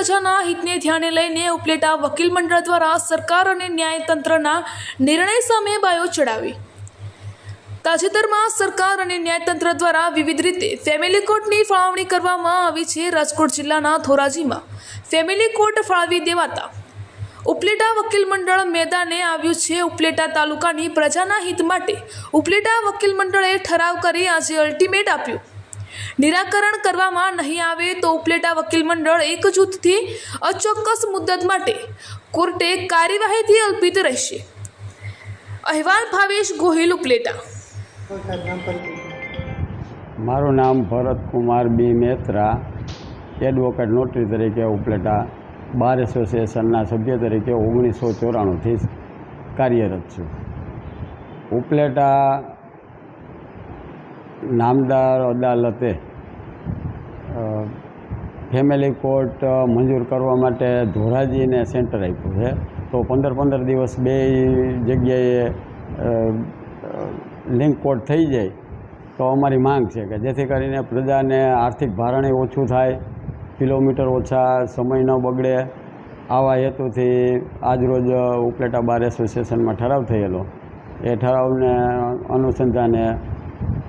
પ્રજાના હિતને ધ્યાને લઈને ઉપલેટા વકીલ મંડળ દ્વારા સરકાર અને ન્યાયતંત્રના નિર્ણય સામે બાયો ચડાવી। તાજેતરમાં સરકાર અને ન્યાયતંત્ર દ્વારા વિવિધ રીતે ફેમિલી કોર્ટની ફાળવણી કરવામાં આવી છે। રાજકોટ જિલ્લાના ધોરાજીમાં ફેમિલી કોર્ટ ફાળવી દેવાતા ઉપલેટા વકીલ મંડળ મેદાને આવ્યું છે। ઉપલેટા તાલુકાની પ્રજાના હિત માટે ઉપલેટા વકીલ મંડળે ઠરાવ કરી આજે અલ્ટિમેટ આપ્યું। નિરાકરણ કરવામાં નહીં આવે તો ઉપલેટા વકીલ મંડળ એકજૂથથી અચોક્કસ મુદ્દત માટે કોર્ટે કાર્યવાહીથી અલ્પિત રહેશે। અહેવાલ ભાવેશ ગોહિલ, ઉપલેટા। મારું નામ ભરત કુમાર બી મેત્રા, એડવોકેટ નોટરી તરીકે ઉપલેટા બાર એસોસિએશનના સભ્ય તરીકે 1994થી કાર્યરત છું। ઉપલેટા નામદાર અદાલતે ફેમિલી કોર્ટ મંજૂર કરવા માટે ધોરાજીને સેન્ટર આપ્યું છે, તો 15 દિવસ બે જગ્યાએ લિંક કોર્ટ થઈ જાય તો અમારી માંગ છે કે જેથી કરીને પ્રજાને આર્થિક ભારણ ઓછું થાય, કિલોમીટર ઓછા, સમય ન બગડે। આવા હેતુથી આજરોજ ઉપલેટા બાર એસોસિએશનમાં ઠરાવ થયેલો, એ ઠરાવને અનુસંધાને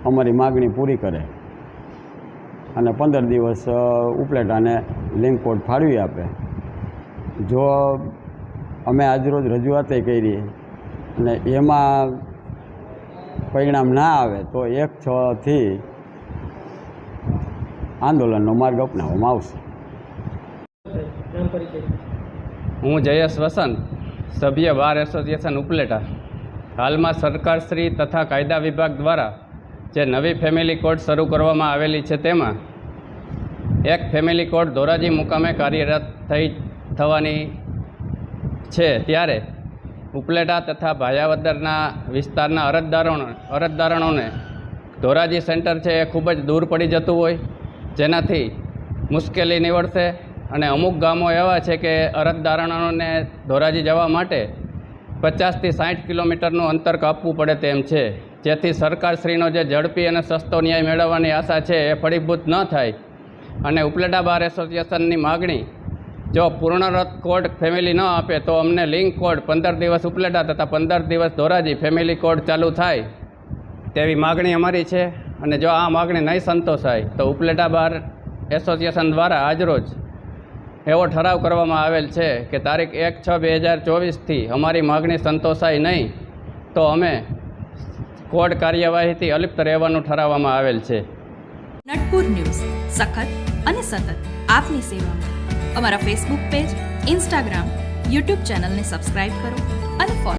અમારી માગણી પૂરી કરે અને 15 દિવસ ઉપલેટાને લિંક કોર્ટ ફાળવી આપે। જો અમે આજરોજ રજૂઆતે કરી અને એમાં પરિણામ ના આવે તો 1/6થી આંદોલનનો માર્ગ અપનાવવામાં આવશે। હું જયેશ વસંત, સભ્ય બાર એસોસિએશન ઉપલેટા। હાલમાં સરકારશ્રી તથા કાયદા વિભાગ દ્વારા જે નવી ફેમિલી કોર્ટ શરૂ કરવામાં આવેલી છે તેમાં એક ફેમિલી કોર્ટ ધોરાજી મુકામે કાર્યરત થવાની છે, ત્યારે ઉપલેટા તથા ભાયાવદરના વિસ્તારના અરજદારોને ધોરાજી સેન્ટર છે એ ખૂબ જ દૂર પડી જતું હોય, જેનાથી મુશ્કેલી નીવડશે અને અમુક ગામો એવા છે કે અરજદારોને ધોરાજી જવા માટે 50થી 60 કિલોમીટરનું અંતર કાપવું પડે તેમ છે, જેથી સરકારશ્રીનો જે ઝડપી અને સસ્તો ન્યાય મેળવવાની આશા છે એ ફળીભૂત ન થાય અને ઉપલેટા બાર એસોસિએશનની માગણી જો પૂર્ણરત કોર્ટ ફેમિલી ન આપે તો અમને લિંક કોર્ટ 15 દિવસ ઉપલેટા તથા 15 દિવસ ધોરાજી ફેમિલી કોર્ટ ચાલુ થાય તેવી માગણી અમારી છે। અને જો આ માગણી નહીં સંતોષાય તો ઉપલેટા બાર એસોસિએશન દ્વારા આજરોજ એવો ઠરાવ કરવામાં આવેલ છે કે તારીખ 1/6/2024થી અમારી માગણી સંતોષાય નહીં તો અમે કોર્ટ કાર્યવાહીથી અલિપ્ત રહેવાનું ઠરાવવામાં આવેલ છે। નટપુર ન્યૂઝ સખત અને સતત આપની સેવામાં। અમારા ફેસબુક પેજ, ઇન્સ્ટાગ્રામ, યુટ્યુબ ચેનલને સબસ્ક્રાઇબ કરો અને ફોલો